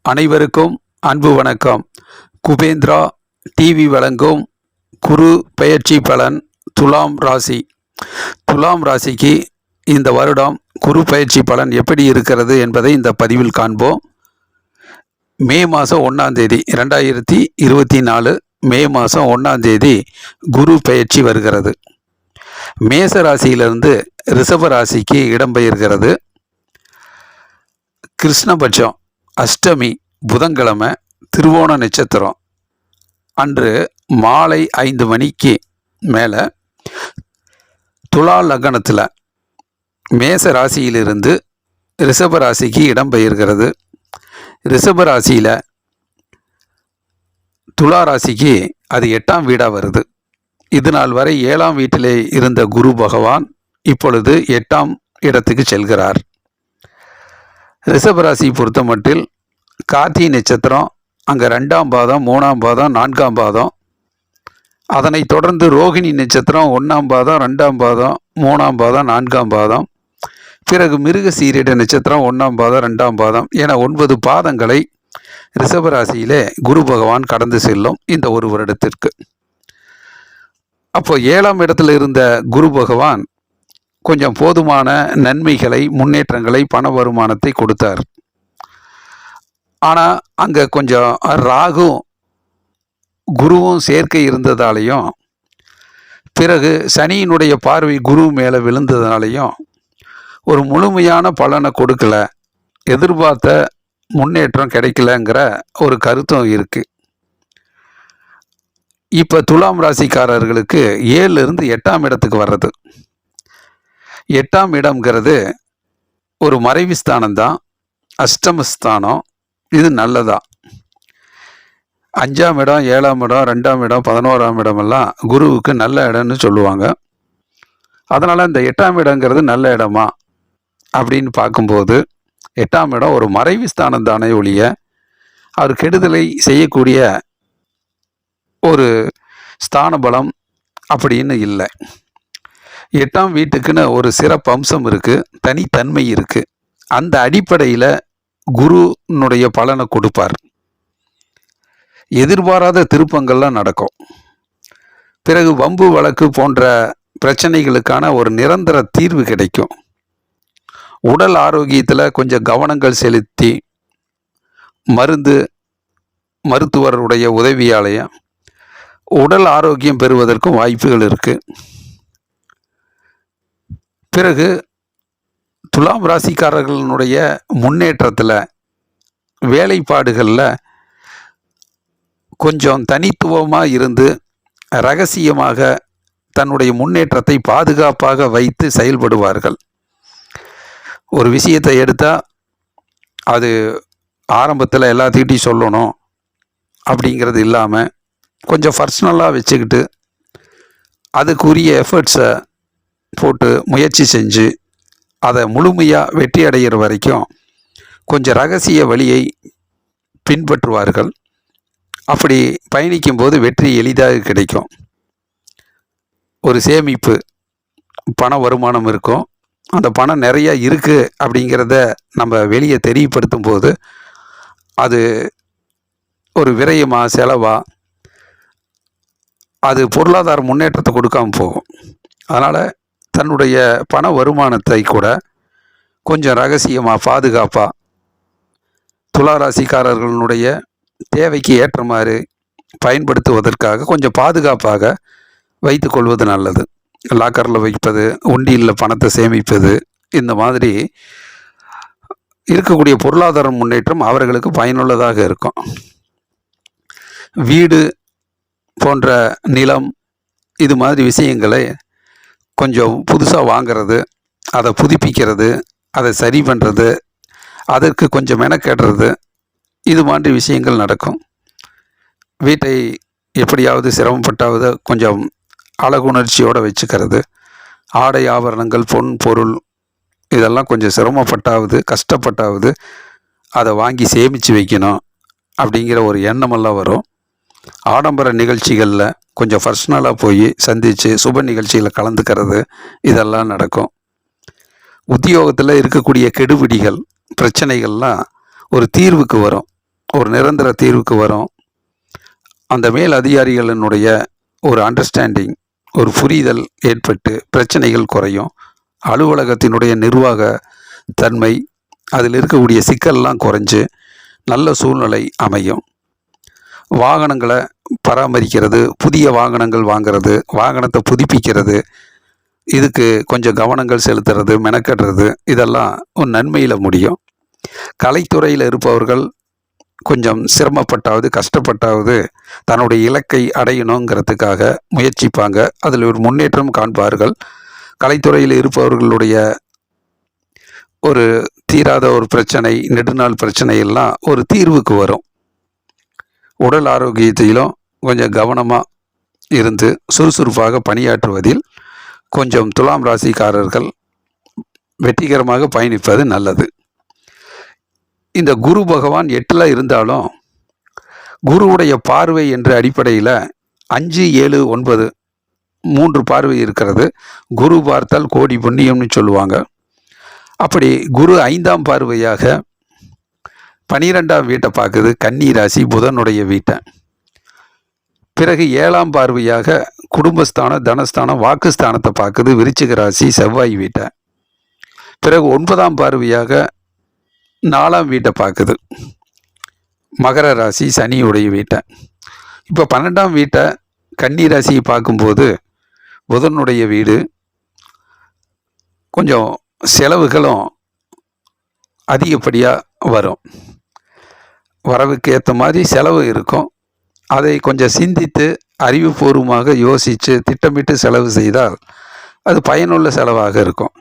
அனைவருக்கும் அன்பு வணக்கம். குபேந்திரா டிவி வழங்கும் குரு பெயர்ச்சி பலன் துலாம் ராசி. துலாம் ராசிக்கு இந்த வருடம் குரு பயிற்சி பலன் எப்படி இருக்கிறது என்பதை இந்த பதிவில் காண்போம். மே மாதம் 1ஆம் தேதி 2024 மே மாதம் 1ஆம் தேதி குரு பெயர்ச்சி வருகிறது. மேச ராசியிலிருந்து ரிஷப ராசிக்கு இடம்பெயர்கிறது. கிருஷ்ணபட்சம் அஷ்டமி புதன்கிழமை திருவோண நட்சத்திரம் அன்று மாலை 5 மணிக்கு மேலே துலா லக்னத்தில் மேச ராசியிலிருந்து ரிஷப ராசிக்கு இடம்பெயர்கிறது. ரிஷப ராசியில் துலா ராசிக்கு அது 8ஆம் வீடாக வருது. இது நாள் வரை 7ஆம் வீட்டிலே இருந்த குரு பகவான் இப்பொழுது 8ஆம் இடத்துக்கு செல்கிறார். ரிஷபராசி பொறுத்த மட்டில் கார்த்திகை நட்சத்திரம் அங்கே 2ஆம் பாதம், 3ஆம் பாதம், 4ஆம் பாதம், அதனைத் தொடர்ந்து ரோகிணி நட்சத்திரம் 1ஆம் பாதம், 2ஆம் பாதம், 3ஆம் பாதம், 4ஆம் பாதம், பிறகு மிருக சீரிட நட்சத்திரம் 1ஆம் பாதம், 2ஆம் பாதம் என 9 பாதங்களை ரிஷபராசியிலே குரு பகவான் கடந்து செல்லும் இந்த ஒரு வருடத்திற்கு. அப்போ 7ஆம் இடத்துல இருந்த குரு பகவான் கொஞ்சம் போதுமான நன்மைகளை, முன்னேற்றங்களை, பண வருமானத்தை கொடுத்தார். ஆனால் அங்கே கொஞ்சம் ராகும் குருவும் சேர்க்கை இருந்ததாலையும், பிறகு சனியினுடைய பார்வை குரு மேலே விழுந்ததுனாலையும் ஒரு முழுமையான பலனை கொடுக்கல, எதிர்பார்த்த முன்னேற்றம் கிடைக்கலங்கிற ஒரு கருத்தும் இருக்கு. இப்போ துலாம் ராசிக்காரர்களுக்கு 7லிருந்து 8ஆம் இடத்துக்கு வர்றது. 8ஆம் இடம்ங்கிறது ஒரு மறைவு ஸ்தானம்தான், அஷ்டமஸ்தானம். இது நல்லதா. 5ஆம் இடம், 7ஆம் இடம், 2ஆம் இடம், 11ஆம் இடமெல்லாம் குருவுக்கு நல்ல இடம்னு சொல்லுவாங்க. அதனால் இந்த 8ஆம் இடங்கிறது நல்ல இடமா அப்படின்னு பார்க்கும்போது 8ஆம் இடம் ஒரு மறைவு ஸ்தானம் தானே ஒழிய அவர் கெடுதலை செய்யக்கூடிய ஒரு ஸ்தான பலம் அப்படின்னு இல்லை. 8ஆம் வீட்டுக்குன்னு ஒரு சிறப்பு அம்சம் இருக்குது, தனித்தன்மை இருக்குது. அந்த அடிப்படையில் குருனுடைய பலனை கொடுப்பார். எதிர்பாராத திருப்பங்கள்லாம் நடக்கும். பிறகு வம்பு வழக்கு போன்ற பிரச்சனைகளுக்கான ஒரு நிரந்தர தீர்வு கிடைக்கும். உடல் ஆரோக்கியத்தில் கொஞ்சம் கவனங்கள் செலுத்தி மருத்துவருடைய உதவியாலயம் உடல் ஆரோக்கியம் பெறுவதற்கும் வாய்ப்புகள் இருக்குது. பிறகு துலாம் ராசிக்காரர்களுடைய முன்னேற்றத்தில், வேலைப்பாடுகளில் கொஞ்சம் தனித்துவமாக இருந்து இரகசியமாக தன்னுடைய முன்னேற்றத்தை பாதுகாப்பாக வைத்து செயல்படுவார்கள். ஒரு விஷயத்தை எடுத்தால் அது ஆரம்பத்தில் எல்லாத்துக்கிட்டையும் சொல்லணும் அப்படிங்கிறது இல்லாமல் கொஞ்சம் பர்சனலாக வச்சுக்கிட்டு அதுக்குரிய எஃபர்ட்ஸை போட்டு முயற்சி செஞ்சு அதை முழுமையாக வெற்றி அடைகிற வரைக்கும் கொஞ்சம் ரகசிய வழியை பின்பற்றுவார்கள். அப்படி பயணிக்கும்போது வெற்றி எளிதாக கிடைக்கும். ஒரு சேமிப்பு, பண வருமானம் இருக்கும். அந்த பணம் நிறையா இருக்குது அப்படிங்கிறத நம்ம வெளியே தெரியப்படுத்தும் போது அது ஒரு விரயமா, செலவா, அது பொருளாதார முன்னேற்றத்தை கொடுக்காமல் போகும். அதனால் தன்னுடைய பண வருமானத்தை கூட கொஞ்சம் ரகசியமாக, பாதுகாப்பாக துளாராசிக்காரர்களுடைய தேவைக்கு ஏற்ற மாதிரி பயன்படுத்துவதற்காக கொஞ்சம் பாதுகாப்பாக வைத்து கொள்வது நல்லது. லாக்கரில் வைப்பது, உண்டியில் பணத்தை சேமிப்பது, இந்த மாதிரி இருக்கக்கூடிய பொருளாதார முன்னேற்றம் அவர்களுக்கு பயனுள்ளதாக இருக்கும். வீடு போன்ற நிலம், இது மாதிரி விஷயங்களை கொஞ்சம் புதுசாக வாங்கிறது, அதை புதுப்பிக்கிறது, அதை சரி பண்ணுறது, அதற்கு கொஞ்சம் மெனக்கெடுறது, இது மாதிரி விஷயங்கள் நடக்கும். வீட்டை எப்படியாவது சிரமப்பட்டாவது கொஞ்சம் அழகுணர்ச்சியோடு வச்சுக்கிறது, ஆடை ஆபரணங்கள், பொன் பொருள் இதெல்லாம் கொஞ்சம் சிரமப்பட்டாவது, கஷ்டப்பட்டாவது அதை வாங்கி சேமித்து வைக்கணும் அப்படிங்கிற ஒரு எண்ணமெல்லாம் வரும். ஆடம்பர நிகழ்ச்சிகளில் கொஞ்சம் பர்சனலாக போய் சந்தித்து சுப நிகழ்ச்சியில் கலந்துக்கிறது, இதெல்லாம் நடக்கும். உத்தியோகத்தில் இருக்கக்கூடிய கெடுபிடிகள், பிரச்சனைகள்லாம் ஒரு தீர்வுக்கு வரும். ஒரு நிரந்தர தீர்வுக்கு வரும். அந்த மேல் அதிகாரிகளினுடைய ஒரு அண்டர்ஸ்டாண்டிங், ஒரு புரிதல் ஏற்பட்டு பிரச்சனைகள் குறையும். அலுவலகத்தினுடைய நிர்வாக தன்மை, அதில் இருக்கக்கூடிய சிக்கல்லாம் குறைஞ்சு நல்ல சூழ்நிலை அமையும். வாகனங்களை பராமரிக்கிறது, புதிய வாகனங்கள் வாங்கிறது, வாகனத்தை புதுப்பிக்கிறது, இதுக்கு கொஞ்சம் கவனங்கள் செலுத்துறது, மெனக்கடுறது, இதெல்லாம் ஒரு நன்மையில் முடியும். கலைத்துறையில் இருப்பவர்கள் கொஞ்சம் சிரமப்பட்டாவது கஷ்டப்பட்டாவது தன்னுடைய இலக்கை அடையணுங்கிறதுக்காக முயற்சிப்பாங்க. அதில் ஒரு முன்னேற்றம் காண்பார்கள். கலைத்துறையில் இருப்பவர்களுடைய ஒரு தீராத ஒரு பிரச்சனை, நெடுநாள் பிரச்சனையெல்லாம் ஒரு தீர்வுக்கு வரும். உடல் ஆரோக்கியத்திலும் கொஞ்சம் கவனமாக இருந்து சுறுசுறுப்பாக பணியாற்றுவதில் கொஞ்சம் துலாம் ராசிக்காரர்கள் வெற்றிகரமாக பயணிப்பது நல்லது. இந்த குரு பகவான் 8ல் இருந்தாலும் குருவுடைய பார்வை என்ற அடிப்படையில் 5, 7, 9 3 பார்வை இருக்கிறது. குரு பார்த்தால் கோடி புண்ணியம்னு சொல்லுவாங்க. அப்படி குரு 5ஆம் பார்வையாக 12ஆம் வீட்டை பார்க்குது, கன்னி ராசி புதனுடைய வீட்டை. பிறகு 7ஆம் பார்வையாக குடும்பஸ்தானம், தனஸ்தானம், வாக்குஸ்தானத்தை பார்க்குது, விருச்சிக ராசி செவ்வாய் வீட்டை. பிறகு 9ஆம் பார்வையாக 4ஆம் வீட்டை பார்க்குது, மகர ராசி சனியுடைய வீட்டை. இப்போ 12ஆம் வீட்டை கன்னி ராசியை பார்க்கும்போது புதனுடைய வீடு, கொஞ்சம் செலவுகளும் அதிகப்படியாக வரும். வரவுக்கு ஏற்ற மாதிரி செலவு இருக்கும். அதை கொஞ்சம் சிந்தித்து அறிவுபூர்வமாக யோசித்து திட்டமிட்டு செலவு செய்தால் அது பயனுள்ள செலவாக இருக்கும்.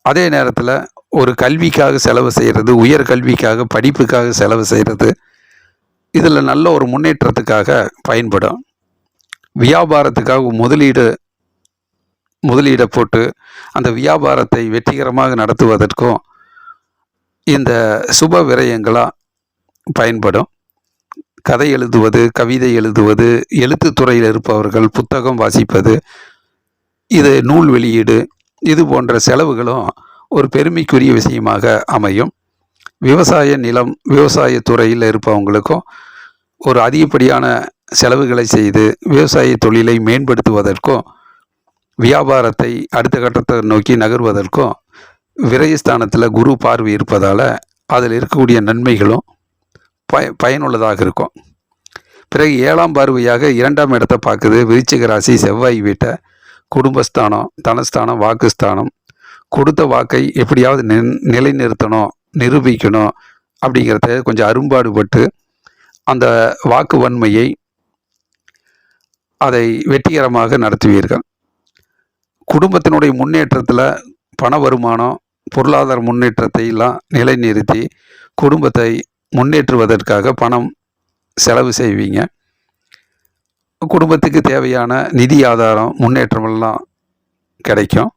அதே நேரத்தில் ஒரு கல்விக்காக செலவு செய்கிறது, உயர் கல்விக்காக படிப்புக்காக செலவு செய்கிறது, இதில் நல்ல ஒரு முன்னேற்றத்துக்காக பயன்படும். வியாபாரத்துக்காக முதலீடை போட்டு அந்த வியாபாரத்தை வெற்றிகரமாக நடத்துவதற்கும் இந்த சுப விரயங்களாக பயன்படும். கதை எழுதுவது, கவிதை எழுதுவது, எழுத்துத்துறையில் இருப்பவர்கள் புத்தகம் வாசிப்பது, இது நூல் வெளியீடு, இது போன்ற செலவுகளும் ஒரு பெருமைக்குரிய விஷயமாக அமையும். விவசாய நிலம், விவசாயத்துறையில் இருப்பவங்களுக்கும் ஒரு அதிகப்படியான செலவுகளை செய்து விவசாய தொழிலை மேம்படுத்துவதற்கும் வியாபாரத்தை அடுத்த கட்டத்தை நோக்கி நகர்வதற்கும் விரயஸ்தானத்தில் குரு பார்வை இருப்பதால் அதில் இருக்கக்கூடிய நன்மைகளும் பயனுள்ளதாக இருக்கும். பிறகு 7ஆம் பார்வையாக 2ஆம் இடத்தை பார்க்குது, விருச்சிக ராசி செவ்வாய் வீட்டை. குடும்பஸ்தானம், தனஸ்தானம், வாக்குஸ்தானம். கொடுத்த வாக்கை எப்படியாவது நிலைநிறுத்தணும், நிரூபிக்கணும் அப்படிங்கிறத கொஞ்சம் அரும்பாடுபட்டு அந்த வாக்கு வன்மையை அதை வெற்றிகரமாக நடத்துவீர்கள். குடும்பத்தினுடைய முன்னேற்றத்தில் பண வருமானம், பொருளாதார முன்னேற்றத்தை எல்லாம் நிலைநிறுத்தி குடும்பத்தை முன்னேற்றுவதற்காக பணம் செலவு செய்வீங்க. குடும்பத்துக்கு தேவையான நிதி ஆதாரம், முன்னேற்றமெல்லாம் கிடைக்கும்.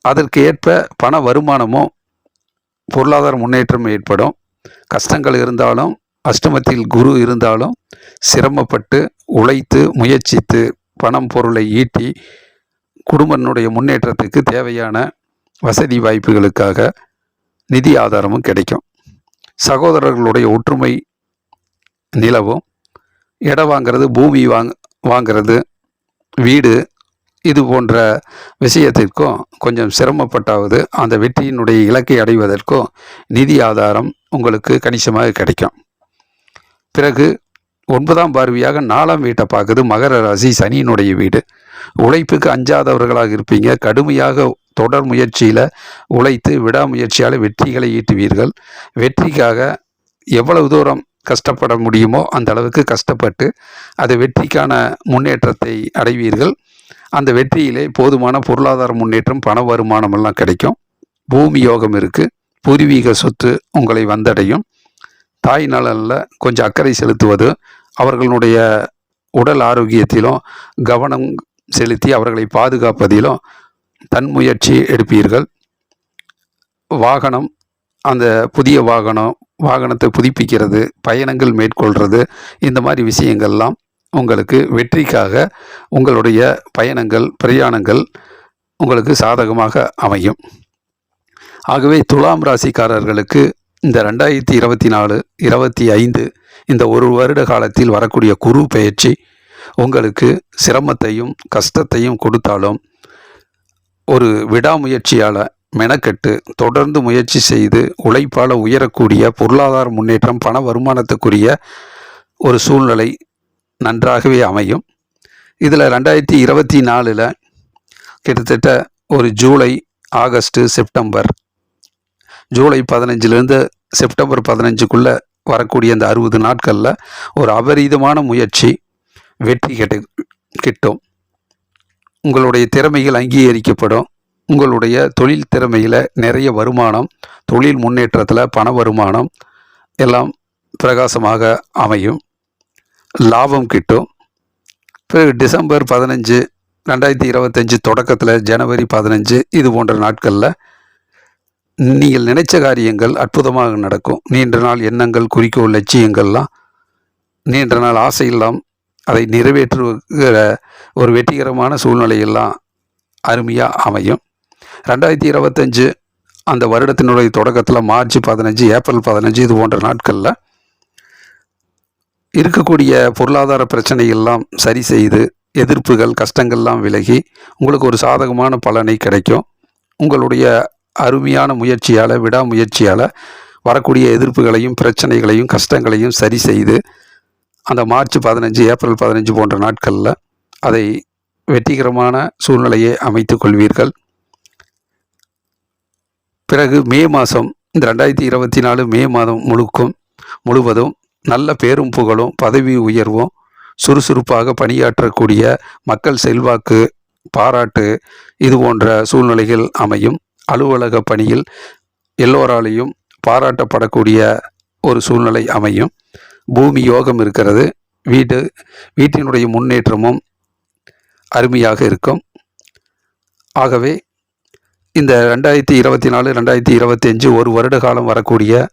அதற்கு ஏற்ப பண வருமானமும் பொருளாதார முன்னேற்றம் ஏற்படும். கஷ்டங்கள் இருந்தாலும், அஷ்டமத்தில் குரு இருந்தாலும் சிரமப்பட்டு உழைத்து முயற்சித்து பணம் பொருளை ஈட்டி குடும்பத்தினுடைய முன்னேற்றத்துக்கு தேவையான வசதி வாய்ப்புகளுக்காக நிதி ஆதாரமும் கிடைக்கும். சகோதரர்களுடைய ஒற்றுமை நிலவும். இடம் வாங்கிறது, பூமி வாங்கிறது, வீடு, இது போன்ற விஷயத்திற்கும் கொஞ்சம் சிரமப்பட்டாவது அந்த வெற்றியினுடைய இலக்கை அடைவதற்கும் நிதி ஆதாரம் உங்களுக்கு கணிசமாக கிடைக்கும். பிறகு 9ஆம் பார்வையாக 4ஆம் வீட்டை பார்க்குது, மகர ராசி சனியினுடைய வீடு. உழைப்புக்கு அஞ்சாதவர்களாக இருப்பீங்க. கடுமையாக தொடர் முயற்சியில் உழைத்து விடாமுயற்சியால் வெற்றிகளை ஈட்டுவீர்கள். வெற்றிக்காக எவ்வளவு தூரம் கஷ்டப்பட முடியுமோ அந்த அளவுக்கு கஷ்டப்பட்டு அது வெற்றிக்கான முன்னேற்றத்தை அடைவீர்கள். அந்த வெற்றியிலே போதுமான பொருளாதார முன்னேற்றம், பண வருமானம் எல்லாம் கிடைக்கும். பூமி யோகம் இருக்குது. பூர்வீக சொத்து உங்களை வந்தடையும். தாய் நலனில் கொஞ்சம் அக்கறை செலுத்துவது, அவர்களுடைய உடல் ஆரோக்கியத்திலும் கவனம் செலுத்தி அவர்களை பாதுகாப்பதிலும் தன்முயற்சி எடுப்பீர்கள். வாகனம், அந்த புதிய வாகனத்தை புதுப்பிக்கிறது, பயணங்கள் மேற்கொள்கிறது, இந்த மாதிரி விஷயங்கள்லாம் உங்களுக்கு வெற்றிக்காக உங்களுடைய பயணங்கள், பிரயாணங்கள் உங்களுக்கு சாதகமாக அமையும். ஆகவே துலாம் ராசிக்காரர்களுக்கு இந்த 2024, 25 இந்த ஒரு வருட காலத்தில் வரக்கூடிய குரு பெயர்ச்சி உங்களுக்கு சிரமத்தையும் கஷ்டத்தையும் கொடுத்தாலும் ஒரு விடாமுயற்சியால் மெனக்கெட்டு தொடர்ந்து முயற்சி செய்து உழைப்பால் உயரக்கூடிய பொருளாதார முன்னேற்றம், பண வருமானத்துக்குரிய ஒரு சூழ்நிலை நன்றாகவே அமையும். இதில் 2024 கிட்டத்தட்ட ஒரு ஜூலை, ஆகஸ்ட்டு, செப்டம்பர், ஜூலை 15லேருந்து செப்டம்பர் 15க்குள்ளே வரக்கூடிய இந்த 60 நாட்களில் ஒரு அபரீதமான முயற்சி வெற்றி கிட்டும். உங்களுடைய திறமைகள் அங்கீகரிக்கப்படும். உங்களுடைய தொழில் திறமையில் நிறைய வருமானம், தொழில் முன்னேற்றத்தில் பண வருமானம் எல்லாம் பிரகாசமாக அமையும். லாபம் கிட்டும். பிறகு டிசம்பர் 15, 2025 தொடக்கத்தில் ஜனவரி 15 இது போன்ற நாட்களில் நீங்கள் நினைச்ச காரியங்கள் அற்புதமாக நடக்கும். நீண்ட நாள் எண்ணங்கள், குறிக்கோள், லட்சியங்கள்லாம், நீண்ட நாள் ஆசையெல்லாம் அதை நிறைவேற்றுகிற ஒரு வெற்றிகரமான சூழ்நிலையெல்லாம் அருமையாக அமையும். 2025 அந்த வருடத்தினுடைய தொடக்கத்தில் மார்ச் 15, ஏப்ரல் 15 இது போன்ற நாட்களில் இருக்கக்கூடிய பொருளாதார பிரச்சனைகள்லாம் சரி செய்து எதிர்ப்புகள், கஷ்டங்கள்லாம் விலகி உங்களுக்கு ஒரு சாதகமான பலனை கிடைக்கும். உங்களுடைய அருமையான முயற்சியால், விடாமுயற்சியால் வரக்கூடிய எதிர்ப்புகளையும் பிரச்சனைகளையும் கஷ்டங்களையும் சரி செய்து அந்த மார்ச் 15, ஏப்ரல் 15 போன்ற நாட்களில் அதை வெற்றிகரமான சூழ்நிலையை அமைத்து கொள்வீர்கள். பிறகு மே மாதம், இந்த 2024 மே மாதம் முழுவதும் நல்ல பேரும் புகழும், பதவி உயர்வும், சுறுசுறுப்பாக பணியாற்றக்கூடிய மக்கள் செல்வாக்கு, பாராட்டு இது போன்ற சூழ்நிலைகள் அமையும். அலுவலக பணியில் எல்லோராலையும் பாராட்டப்படக்கூடிய ஒரு சூழ்நிலை அமையும். பூமி யோகம் இருக்கிறது. வீட்டினுடைய முன்னேற்றமும் அருமையாக இருக்கும். ஆகவே இந்த 2024, 2025 ஒரு வருட காலம் வரக்கூடிய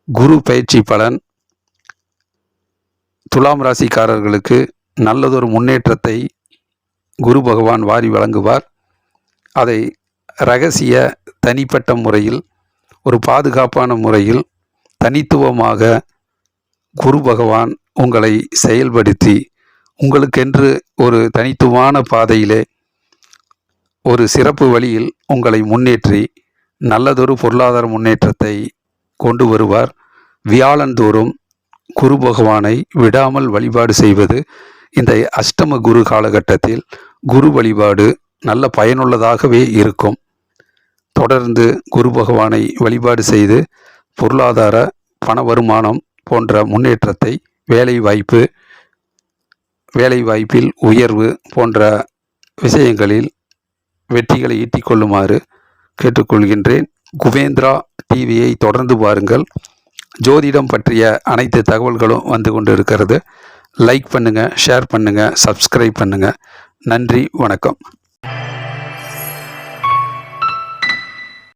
குரு பயிற்சி பலன் துலாம் ராசிக்காரர்களுக்கு நல்லதொரு முன்னேற்றத்தை குரு பகவான் வாரி வழங்குவார். அதை இரகசிய தனிப்பட்ட முறையில், ஒரு பாதுகாப்பான முறையில், தனித்துவமாக குரு பகவான் உங்களை செயல்படுத்தி உங்களுக்கென்று ஒரு தனித்துவமான பாதையிலே ஒரு சிறப்பு வழியில் உங்களை முன்னேற்றி நல்லதொரு பொருளாதார முன்னேற்றத்தை கொண்டு வருவார். வியாழந்தோறும் குரு பகவானை விடாமல் வழிபாடு செய்வது இந்த அஷ்டம குரு காலகட்டத்தில் குரு வழிபாடு நல்ல பயனுள்ளதாகவே இருக்கும். தொடர்ந்து குரு பகவானை வழிபாடு செய்து பொருளாதார பண வருமானம் போன்ற முன்னேற்றத்தை, வேலைவாய்ப்பில் உயர்வு போன்ற விஷயங்களில் வெற்றிகளை ஈட்டிக்கொள்ளுமாறு கேட்டுக்கொள்கின்றேன். குபேந்திரா டிவியை தொடர்ந்து பாருங்கள். ஜோதிடம் பற்றிய அனைத்து தகவல்களும் வந்து கொண்டு இருக்கிறது. லைக் பண்ணுங்கள், ஷேர் பண்ணுங்கள், சப்ஸ்கிரைப் பண்ணுங்கள். நன்றி, வணக்கம்.